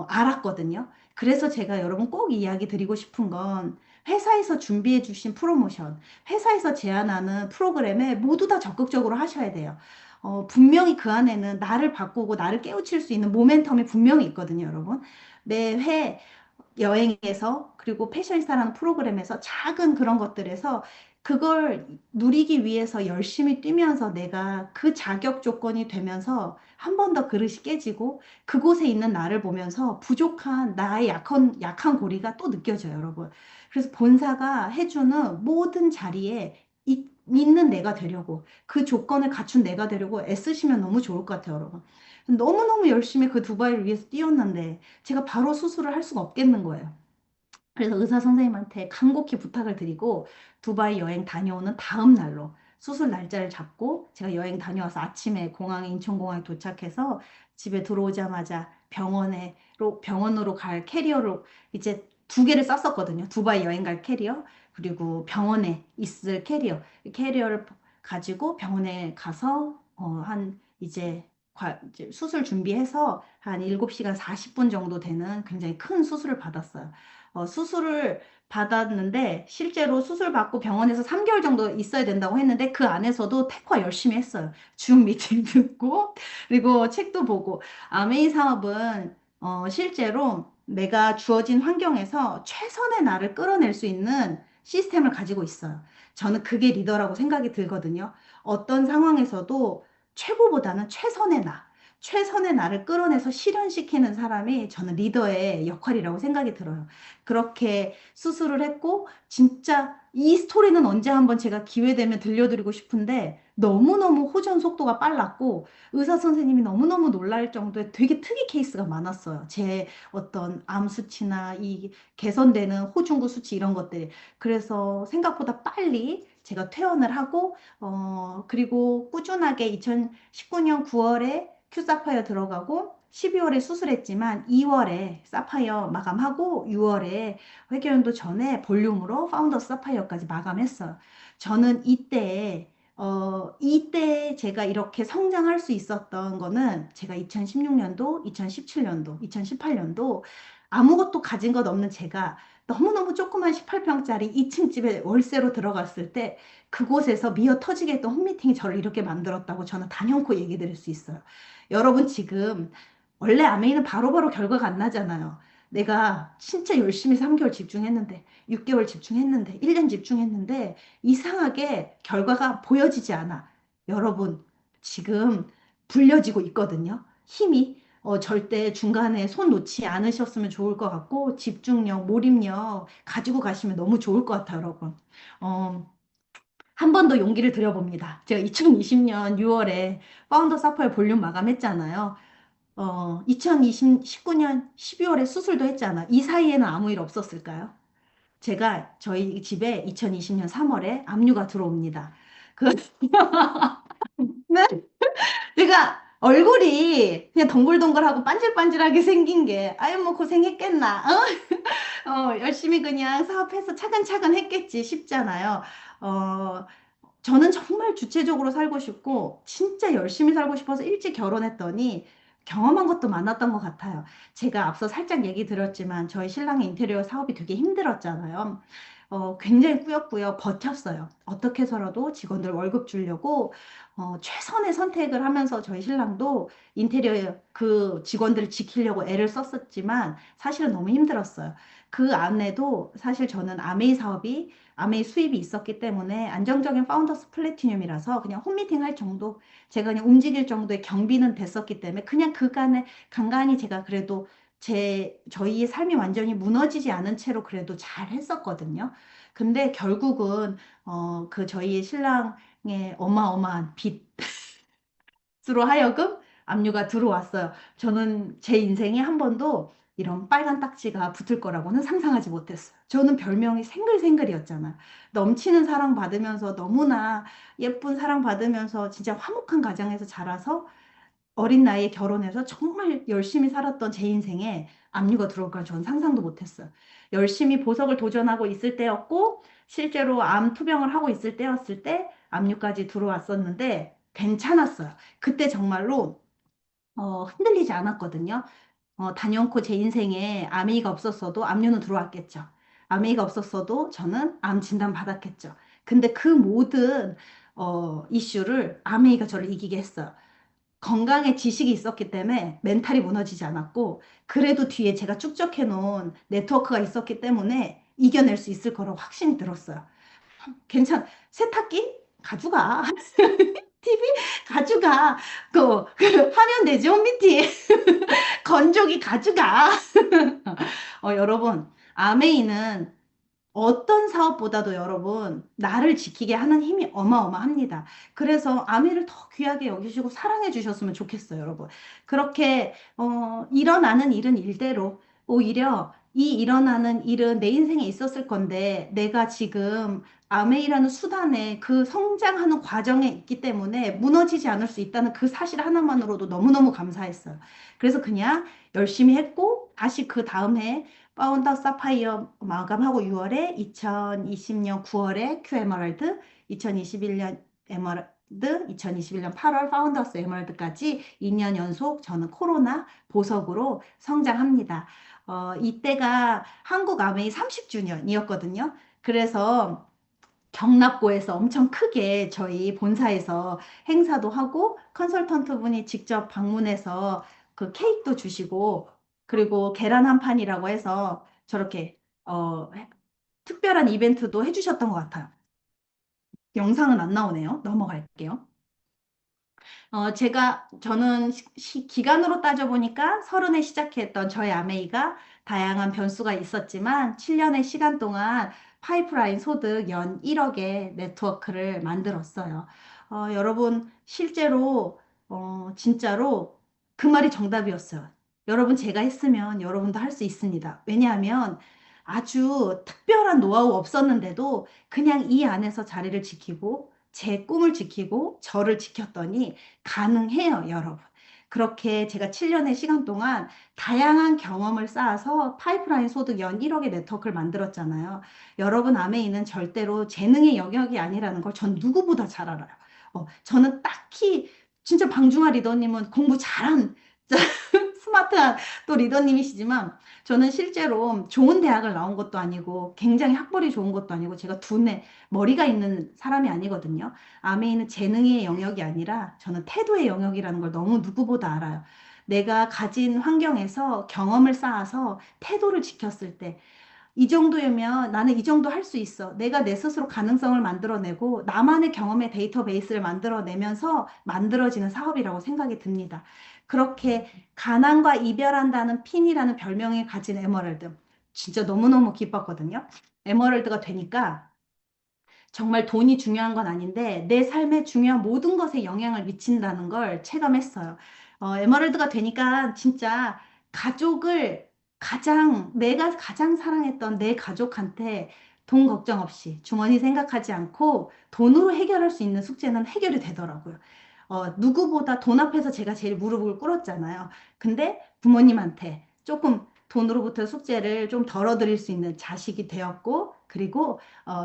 알았거든요. 그래서 제가 여러분 꼭 이야기 드리고 싶은 건 회사에서 준비해 주신 프로모션, 회사에서 제안하는 프로그램에 모두 다 적극적으로 하셔야 돼요. 분명히 그 안에는 나를 바꾸고 나를 깨우칠 수 있는 모멘텀이 분명히 있거든요, 여러분. 매회 여행에서 그리고 패셔니스타라는 프로그램에서 작은 그런 것들에서 그걸 누리기 위해서 열심히 뛰면서 내가 그 자격 조건이 되면서 한 번 더 그릇이 깨지고 그곳에 있는 나를 보면서 부족한 나의 약한 고리가 또 느껴져요, 여러분. 그래서 본사가 해주는 모든 자리에 있는 내가 되려고 그 조건을 갖춘 내가 되려고 애쓰시면 너무 좋을 것 같아요, 여러분. 너무너무 열심히 그 두바이를 위해서 뛰었는데 제가 바로 수술을 할 수가 없겠는 거예요. 그래서 의사 선생님한테 간곡히 부탁을 드리고 두바이 여행 다녀오는 다음 날로 수술 날짜를 잡고 제가 여행 다녀와서 아침에 인천공항에 도착해서 집에 들어오자마자 병원으로 갈 캐리어로 이제 2개를 쌌었거든요. 두바이 여행 갈 캐리어 그리고 병원에 있을 캐리어. 이 캐리어를 가지고 병원에 가서 이제 수술 준비해서 한 7시간 40분 정도 되는 굉장히 큰 수술을 받았어요. 수술을 받았는데 실제로 수술 받고 병원에서 3개월 정도 있어야 된다고 했는데 그 안에서도 테과 열심히 했어요. 줌 미팅 듣고 그리고 책도 보고 아메이 사업은 실제로 내가 주어진 환경에서 최선의 나를 끌어낼 수 있는 시스템을 가지고 있어요. 저는 그게 리더라고 생각이 들거든요. 어떤 상황에서도 최고보다는 최선의 나를 끌어내서 실현시키는 사람이 저는 리더의 역할이라고 생각이 들어요. 그렇게 수술을 했고, 진짜 이 스토리는 언제 한번 제가 기회 되면 들려드리고 싶은데, 너무너무 호전 속도가 빨랐고, 의사 선생님이 너무너무 놀랄 정도의 되게 특이 케이스가 많았어요. 제 어떤 암 수치나 이 개선되는 호중구 수치 이런 것들이. 그래서 생각보다 빨리 제가 퇴원을 하고, 그리고 꾸준하게 2019년 9월에 큐사파이어 들어가고 12월에 수술했지만 2월에 사파이어 마감하고 6월에 회계연도 전에 볼륨으로 파운더 사파이어까지 마감했어요. 저는 이때 제가 이렇게 성장할 수 있었던 거는 제가 2016년도, 2017년도, 2018년도 아무것도 가진 것 없는 제가 너무너무 조그만 18평짜리 2층 집에 월세로 들어갔을 때 그곳에서 미어 터지게 했던 홈미팅이 저를 이렇게 만들었다고 저는 단연코 얘기 드릴 수 있어요. 여러분 지금 원래 아메이는 바로바로 결과가 안 나잖아요. 내가 진짜 열심히 3개월 집중했는데 6개월 집중했는데 1년 집중했는데 이상하게 결과가 보여지지 않아. 여러분 지금 불려지고 있거든요. 힘이 절대 중간에 손 놓지 않으셨으면 좋을 것 같고 집중력, 몰입력 가지고 가시면 너무 좋을 것 같아요, 여러분. 어, 한 번 더 용기를 드려봅니다. 제가 2020년 6월에 파운더 사파이어 볼륨 마감했잖아요. 2019년 12월에 수술도 했잖아. 이 사이에는 아무 일 없었을까요? 제가 저희 집에 2020년 3월에 압류가 들어옵니다. 그, 네? 제가 얼굴이 그냥 동글동글하고 반질반질하게 생긴 게, 아유, 뭐 고생했겠나. 열심히 그냥 사업해서 차근차근 했겠지 싶잖아요. 어, 저는 정말 주체적으로 살고 싶고, 진짜 열심히 살고 싶어서 일찍 결혼했더니, 경험한 것도 많았던 것 같아요. 제가 앞서 살짝 얘기 드렸지만, 저희 신랑의 인테리어 사업이 되게 힘들었잖아요. 굉장히 꾸역꾸역 버텼어요. 어떻게 해서라도 직원들 월급 주려고, 최선의 선택을 하면서 저희 신랑도 인테리어 그 직원들을 지키려고 애를 썼었지만, 사실은 너무 힘들었어요. 그 안에도 사실 저는 아메이 사업이 아메이 수입이 있었기 때문에 안정적인 파운더스 플래티늄이라서 그냥 홈미팅 할 정도, 제가 그냥 움직일 정도의 경비는 됐었기 때문에 그냥 그간에 간간히 제가 그래도 저희의 삶이 완전히 무너지지 않은 채로 그래도 잘 했었거든요. 근데 결국은, 그 저희의 신랑의 어마어마한 빚으로 하여금 압류가 들어왔어요. 저는 제 인생에 한 번도 이런 빨간 딱지가 붙을 거라고는 상상하지 못했어요. 저는 별명이 생글생글이었잖아요. 넘치는 사랑 받으면서 너무나 예쁜 사랑 받으면서 진짜 화목한 가정에서 자라서 어린 나이에 결혼해서 정말 열심히 살았던 제 인생에 압류가 들어올 거라 저는 상상도 못했어요. 열심히 보석을 도전하고 있을 때였고, 실제로 암 투병을 하고 있을 때였을 때 압류까지 들어왔었는데 괜찮았어요. 그때 정말로 흔들리지 않았거든요. 단연코 제 인생에 아메이가 없었어도 압류는 들어왔겠죠. 아메이가 없었어도 저는 암 진단 받았겠죠. 근데 그 모든 이슈를 아메이가 저를 이기게 했어요. 건강에 지식이 있었기 때문에 멘탈이 무너지지 않았고, 그래도 뒤에 제가 축적해 놓은 네트워크가 있었기 때문에 이겨낼 수 있을 거라고 확신이 들었어요. 세탁기? 가져가. TV? 가져가. 그 하면 되지, 홈미팅. 건조기 가져가. 여러분, 아메이는 어떤 사업보다도 여러분, 나를 지키게 하는 힘이 어마어마합니다. 그래서 아미를 더 귀하게 여기시고 사랑해 주셨으면 좋겠어요, 여러분. 그렇게, 일어나는 일은 일대로, 오히려 이 일어나는 일은 내 인생에 있었을 건데, 내가 지금 아메이라는 수단에 그 성장하는 과정에 있기 때문에 무너지지 않을 수 있다는 그 사실 하나만으로도 너무너무 감사했어요. 그래서 그냥 열심히 했고, 다시 그 다음 해 파운더 사파이어 마감하고 6월에 2020년 9월에 큐 에머랄드, 2021년 에머랄드, 2021년 8월 파운더스 에머랄드까지 2년 연속 저는 코로나 보석으로 성장합니다. 이때가 한국 아메이 30주년이었거든요. 그래서 경납고에서 엄청 크게 저희 본사에서 행사도 하고 컨설턴트 분이 직접 방문해서 그 케이크도 주시고 그리고 계란 한 판이라고 해서 저렇게 특별한 이벤트도 해주셨던 것 같아요. 영상은 안 나오네요. 넘어갈게요. 저는 기간으로 따져보니까 서른에 시작했던 저의 아메이가 다양한 변수가 있었지만 7년의 시간 동안 파이프라인 소득 연 1억의 네트워크를 만들었어요. 여러분, 실제로, 진짜로 그 말이 정답이었어요. 여러분, 제가 했으면 여러분도 할 수 있습니다. 왜냐하면 아주 특별한 노하우 없었는데도 그냥 이 안에서 자리를 지키고 제 꿈을 지키고 저를 지켰더니 가능해요, 여러분. 그렇게 제가 7년의 시간 동안 다양한 경험을 쌓아서 파이프라인 소득 연 1억의 네트워크를 만들었잖아요. 여러분 안에 있는 절대로 재능의 영역이 아니라는 걸 전 누구보다 잘 알아요. 저는 딱히 진짜 방중아 리더님은 공부 잘한 스마트한 또 리더님이시지만 저는 실제로 좋은 대학을 나온 것도 아니고 굉장히 학벌이 좋은 것도 아니고 제가 두뇌 머리가 있는 사람이 아니거든요. 아메이는 재능의 영역이 아니라 저는 태도의 영역이라는 걸 너무 누구보다 알아요. 내가 가진 환경에서 경험을 쌓아서 태도를 지켰을 때, 이 정도면 나는 이 정도 할 수 있어. 내가 내 스스로 가능성을 만들어내고 나만의 경험의 데이터베이스를 만들어내면서 만들어지는 사업이라고 생각이 듭니다. 그렇게 가난과 이별한다는 핀이라는 별명을 가진 에머랄드. 진짜 너무너무 기뻤거든요. 에머랄드가 되니까 정말 돈이 중요한 건 아닌데 내 삶에 중요한 모든 것에 영향을 미친다는 걸 체감했어요. 에merald가 되니까 진짜 가족을 내가 가장 사랑했던 내 가족한테 돈 걱정 없이 주머니 생각하지 않고 돈으로 해결할 수 있는 숙제는 해결이 되더라고요. 누구보다 돈 앞에서 제가 제일 무릎을 꿇었잖아요. 근데 부모님한테 조금 돈으로부터 숙제를 좀 덜어드릴 수 있는 자식이 되었고, 그리고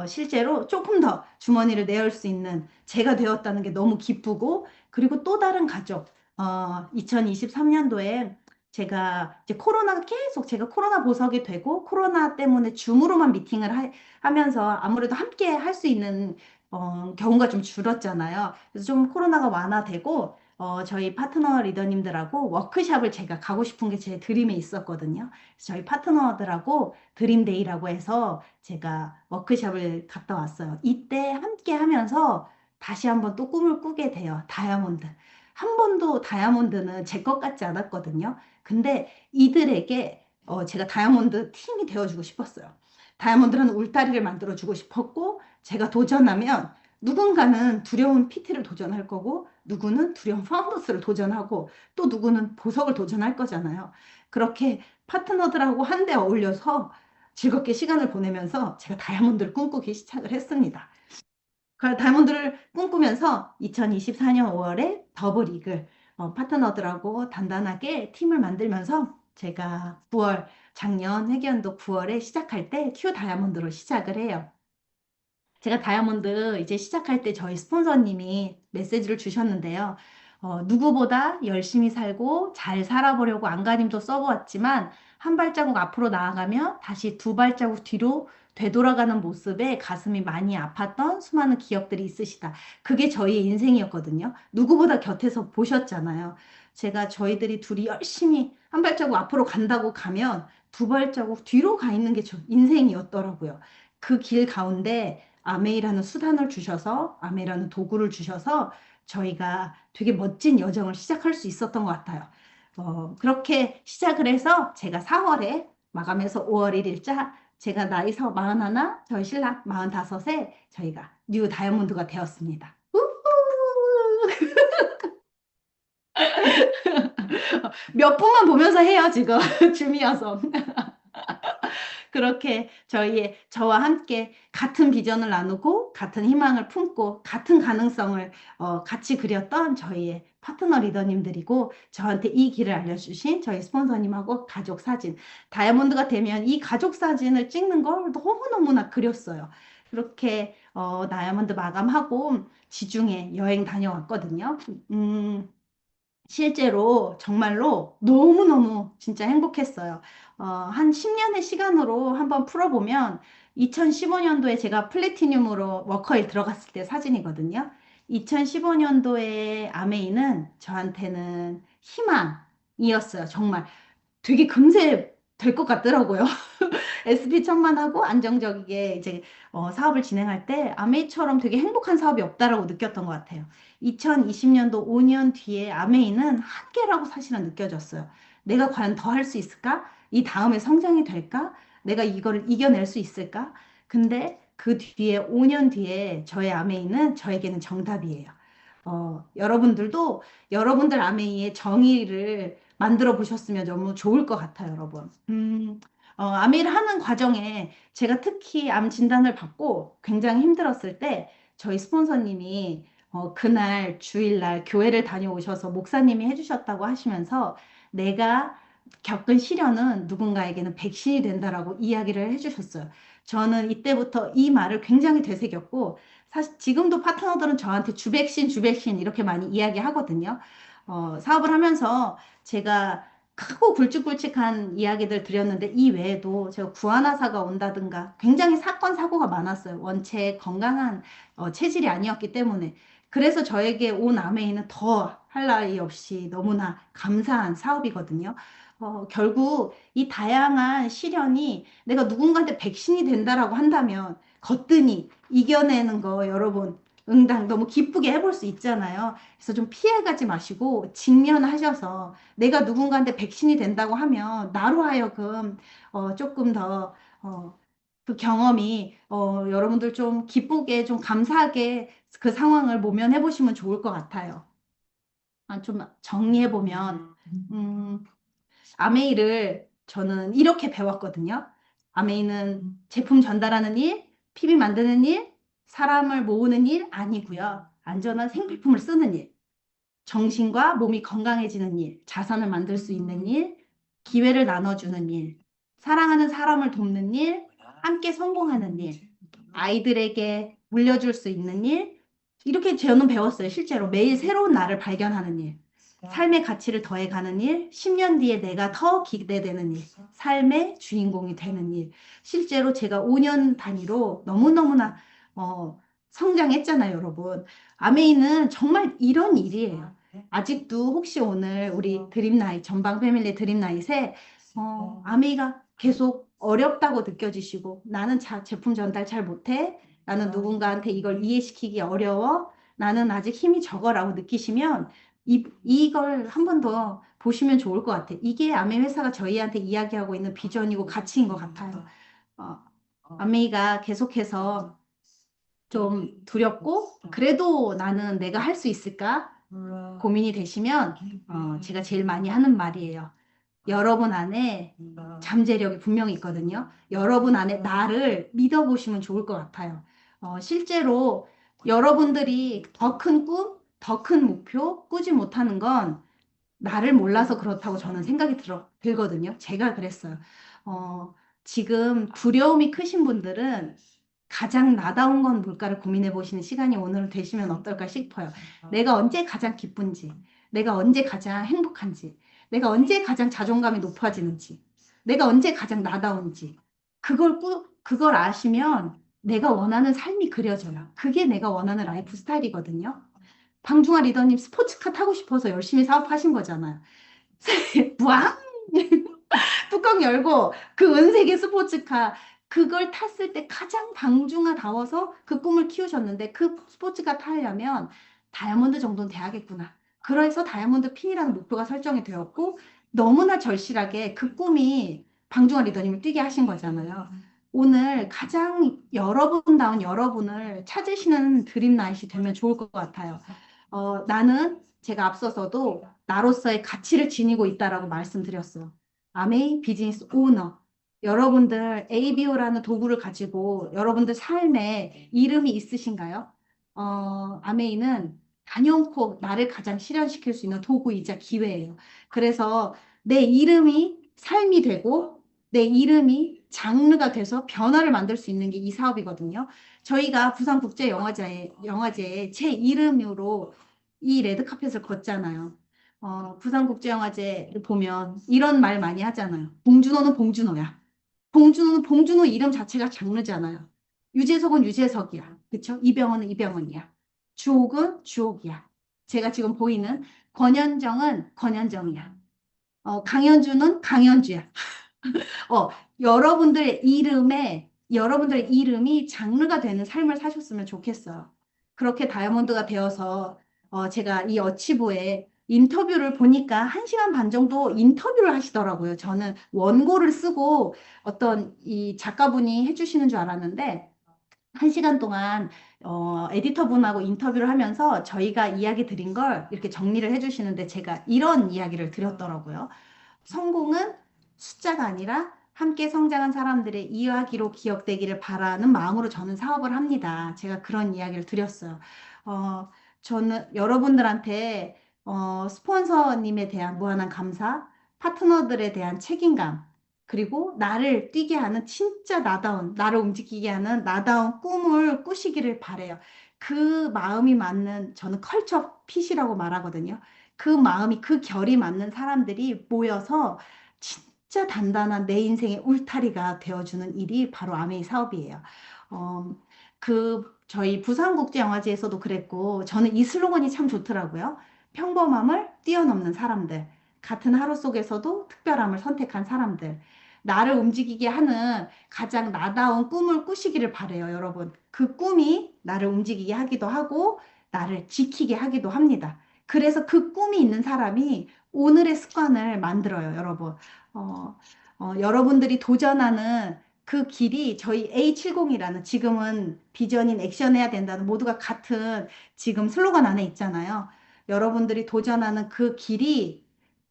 실제로 조금 더 주머니를 내열 수 있는 제가 되었다는 게 너무 기쁘고, 그리고 또 다른 가족, 2023년도에 제가 이제 제가 코로나 보석이 되고 코로나 때문에 줌으로만 미팅을 하면서 아무래도 함께 할 수 있는 경우가 좀 줄었잖아요. 그래서 좀 코로나가 완화되고 저희 파트너 리더님들하고 워크샵을 제가 가고 싶은 게 제 드림에 있었거든요. 그래서 저희 파트너들하고 드림데이라고 해서 제가 워크샵을 갔다 왔어요. 이때 함께 하면서 다시 한번 또 꿈을 꾸게 돼요. 다이아몬드. 한 번도 다이아몬드는 제 것 같지 않았거든요. 근데 이들에게 제가 다이아몬드 팀이 되어주고 싶었어요. 다이아몬드라는 울타리를 만들어주고 싶었고, 제가 도전하면 누군가는 두려운 PT를 도전할 거고, 누구는 두려운 파운더스를 도전하고, 또 누구는 보석을 도전할 거잖아요. 그렇게 파트너들하고 한데 어울려서 즐겁게 시간을 보내면서 제가 다이아몬드를 꿈꾸기 시작을 했습니다. 그 다이아몬드를 꿈꾸면서 2024년 5월에 더블 이글 파트너들하고 단단하게 팀을 만들면서 제가 9월 작년 회계연도 9월에 시작할 때 큐 다이아몬드로 시작을 해요. 제가 다이아몬드 이제 시작할 때 저희 스폰서님이 메시지를 주셨는데요. 누구보다 열심히 살고 잘 살아보려고 안간힘도 써보았지만 한 발자국 앞으로 나아가며 다시 두 발자국 뒤로 되돌아가는 모습에 가슴이 많이 아팠던 수많은 기억들이 있으시다. 그게 저희의 인생이었거든요. 누구보다 곁에서 보셨잖아요. 제가 저희들이 둘이 열심히 한 발자국 앞으로 간다고 가면 두 발자국 뒤로 가 있는 게 저 인생이었더라고요. 그 길 가운데 아메이라는 수단을 주셔서, 아메이라는 도구를 주셔서 저희가 되게 멋진 여정을 시작할 수 있었던 것 같아요. 그렇게 시작을 해서 제가 4월에 마감해서 5월 1일자 제가 나이 41, 저희 신랑 45에 저희가 뉴 다이아몬드가 되었습니다. 우후! 몇 분만 보면서 해요, 지금. 줌이어서. 그렇게 저와 함께 같은 비전을 나누고 같은 희망을 품고 같은 가능성을 같이 그렸던 저희의 파트너 리더님들이고 저한테 이 길을 알려주신 저희 스폰서님하고 가족 사진. 다이아몬드가 되면 이 가족 사진을 찍는 걸 너무너무나 그렸어요. 그렇게 다이아몬드 마감하고 지중해 여행 다녀왔거든요. 음, 실제로 정말로 너무너무 진짜 행복했어요. 한 10년의 시간으로 한번 풀어보면 2015년도에 제가 플래티늄으로 워커힐 들어갔을 때 사진이거든요. 2015년도에 아메이는 저한테는 희망이었어요. 정말 되게 금세 될 것 같더라고요. SP 천만하고 안정적이게 이제 사업을 진행할 때 아메이처럼 되게 행복한 사업이 없다라고 느꼈던 것 같아요. 2020년도 5년 뒤에 아메이는 한계라고 사실은 느껴졌어요. 내가 과연 더 할 수 있을까? 이 다음에 성장이 될까? 내가 이거를 이겨낼 수 있을까? 근데 그 뒤에 5년 뒤에 저의 아메이는 저에게는 정답이에요. 여러분들도 여러분들 아메이의 정의를 만들어 보셨으면 너무 좋을 것 같아요, 여러분. 아메이를 하는 과정에 제가 특히 암 진단을 받고 굉장히 힘들었을 때 저희 스폰서님이 그날 주일날 교회를 다녀오셔서 목사님이 해주셨다고 하시면서 내가 겪은 시련은 누군가에게는 백신이 된다라고 이야기를 해주셨어요. 저는 이때부터 이 말을 굉장히 되새겼고 사실 지금도 파트너들은 저한테 주백신, 주백신 이렇게 많이 이야기하거든요. 사업을 하면서 제가 크고 굵직굵직한 이야기들 드렸는데 이 외에도 제가 구안화사가 온다든가 굉장히 사건, 사고가 많았어요. 원체 건강한 체질이 아니었기 때문에. 그래서 저에게 온 아메이는 더 할 나위 없이 너무나 감사한 사업이거든요. 결국 이 다양한 시련이 내가 누군가한테 백신이 된다라고 한다면 거뜬히 이겨내는 거 여러분 응당 너무 기쁘게 해볼 수 있잖아요. 그래서 좀 피해가지 마시고 직면하셔서 내가 누군가한테 백신이 된다고 하면 나로 하여금 조금 더 그 경험이 여러분들 좀 기쁘게 좀 감사하게 그 상황을 모면해 보시면 좋을 것 같아요. 좀 정리해보면, 음, 아메이를 저는 이렇게 배웠거든요. 아메이는 제품 전달하는 일, PB 만드는 일, 사람을 모으는 일 아니고요. 안전한 생필품을 쓰는 일. 정신과 몸이 건강해지는 일, 자산을 만들 수 있는 일, 기회를 나눠주는 일, 사랑하는 사람을 돕는 일, 함께 성공하는 일, 아이들에게 물려줄 수 있는 일, 이렇게 저는 배웠어요. 실제로 매일 새로운 나를 발견하는 일, 삶의 가치를 더해가는 일, 10년 뒤에 내가 더 기대되는 일, 삶의 주인공이 되는 일. 실제로 제가 5년 단위로 너무너무나 성장했잖아요, 여러분. 아메이는 정말 이런 일이에요. 아직도 혹시 오늘 우리 드림나잇, 전방 패밀리 드림나잇에 아메이가 계속 어렵다고 느껴지시고 나는 제품 전달 잘 못해. 나는 누군가한테 이걸 이해시키기 어려워. 나는 아직 힘이 적어라고 느끼시면 이걸 한 번 더 보시면 좋을 것 같아요. 이게 아메이 회사가 저희한테 이야기하고 있는 비전이고 가치인 것 같아요. 어, 아메이가 계속해서 좀 두렵고 그래도 나는 내가 할 수 있을까 고민이 되시면 제가 제일 많이 하는 말이에요. 여러분 안에 잠재력이 분명히 있거든요. 여러분 안에 나를 믿어보시면 좋을 것 같아요. 실제로 여러분들이 더 큰 꿈, 더 큰 목표 꾸지 못하는 건 나를 몰라서 그렇다고 저는 생각이 들거든요. 제가 그랬어요. 어, 지금 두려움이 크신 분들은 가장 나다운 건 뭘까를 고민해 보시는 시간이 오늘 되시면 어떨까 싶어요. 내가 언제 가장 기쁜지, 내가 언제 가장 행복한지, 내가 언제 가장 자존감이 높아지는지, 내가 언제 가장 나다운지, 그걸 아시면 내가 원하는 삶이 그려져요. 그게 내가 원하는 라이프 스타일이거든요. 방중아 리더님 스포츠카 타고 싶어서 열심히 사업하신 거잖아요. 부앙! 뚜껑 열고 그 은색의 스포츠카 그걸 탔을 때 가장 방중하다워서 그 꿈을 키우셨는데 그 스포츠카 타려면 다이아몬드 정도는 돼야겠구나. 그래서 다이아몬드 핀이라는 목표가 설정이 되었고 너무나 절실하게 그 꿈이 방중아 리더님을 뛰게 하신 거잖아요. 오늘 가장 여러분다운 여러분을 찾으시는 드림나잇이 되면 좋을 것 같아요. 나는 제가 앞서서도 나로서의 가치를 지니고 있다라고 말씀드렸어요. 아메이 비즈니스 오너. 여러분들 ABO라는 도구를 가지고 여러분들 삶에 이름이 있으신가요? 아메이는 단연코 나를 가장 실현시킬 수 있는 도구이자 기회예요. 그래서 내 이름이 삶이 되고 내 이름이 장르가 돼서 변화를 만들 수 있는 게 이 사업이거든요. 저희가 부산국제영화제에 제 이름으로 이 레드카펫을 걷잖아요. 부산국제영화제를 보면 이런 말 많이 하잖아요. 봉준호는 봉준호야. 봉준호는 봉준호 이름 자체가 장르잖아요. 유재석은 유재석이야. 그쵸? 이병헌은 이병헌이야. 주옥은 주옥이야. 제가 지금 보이는 권현정은 권현정이야. 강현주는 강현주야. 어, 여러분들의 이름이 장르가 되는 삶을 사셨으면 좋겠어요. 그렇게 다이아몬드가 되어서, 제가 이 어치부에 인터뷰를 보니까 1시간 반 정도 인터뷰를 하시더라고요. 저는 원고를 쓰고 어떤 이 작가분이 해주시는 줄 알았는데, 1시간 동안 에디터분하고 인터뷰를 하면서 저희가 이야기 드린 걸 이렇게 정리를 해주시는데 제가 이런 이야기를 드렸더라고요. 성공은 숫자가 아니라 함께 성장한 사람들의 이야기로 기억되기를 바라는 마음으로 저는 사업을 합니다. 제가 그런 이야기를 드렸어요. 어, 저는 여러분들한테 스폰서님에 대한 무한한 감사, 파트너들에 대한 책임감, 그리고 나를 뛰게 하는 진짜 나를 움직이게 하는 나다운 꿈을 꾸시기를 바래요. 그 마음이 맞는, 저는 컬처 핏이라고 말하거든요. 그 마음이, 그 결이 맞는 사람들이 모여서 진짜 단단한 내 인생의 울타리가 되어주는 일이 바로 아메이 사업이에요. 어, 저희 부산국제영화제에서도 그랬고, 저는 이 슬로건이 참 좋더라고요. 평범함을 뛰어넘는 사람들. 같은 하루 속에서도 특별함을 선택한 사람들. 나를 움직이게 하는 가장 나다운 꿈을 꾸시기를 바래요, 여러분. 그 꿈이 나를 움직이게 하기도 하고, 나를 지키게 하기도 합니다. 그래서 그 꿈이 있는 사람이 오늘의 습관을 만들어요, 여러분. 어, 여러분들이 도전하는 그 길이 저희 A70이라는 지금은 비전인 액션해야 된다는 모두가 같은 지금 슬로건 안에 있잖아요. 여러분들이 도전하는 그 길이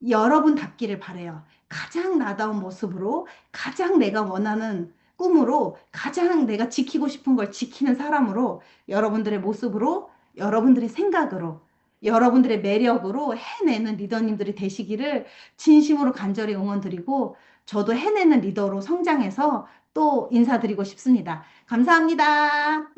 여러분 답기를 바래요. 가장 나다운 모습으로, 가장 내가 원하는 꿈으로, 가장 내가 지키고 싶은 걸 지키는 사람으로, 여러분들의 모습으로, 여러분들의 생각으로, 여러분들의 매력으로 해내는 리더님들이 되시기를 진심으로 간절히 응원드리고, 저도 해내는 리더로 성장해서 또 인사드리고 싶습니다. 감사합니다.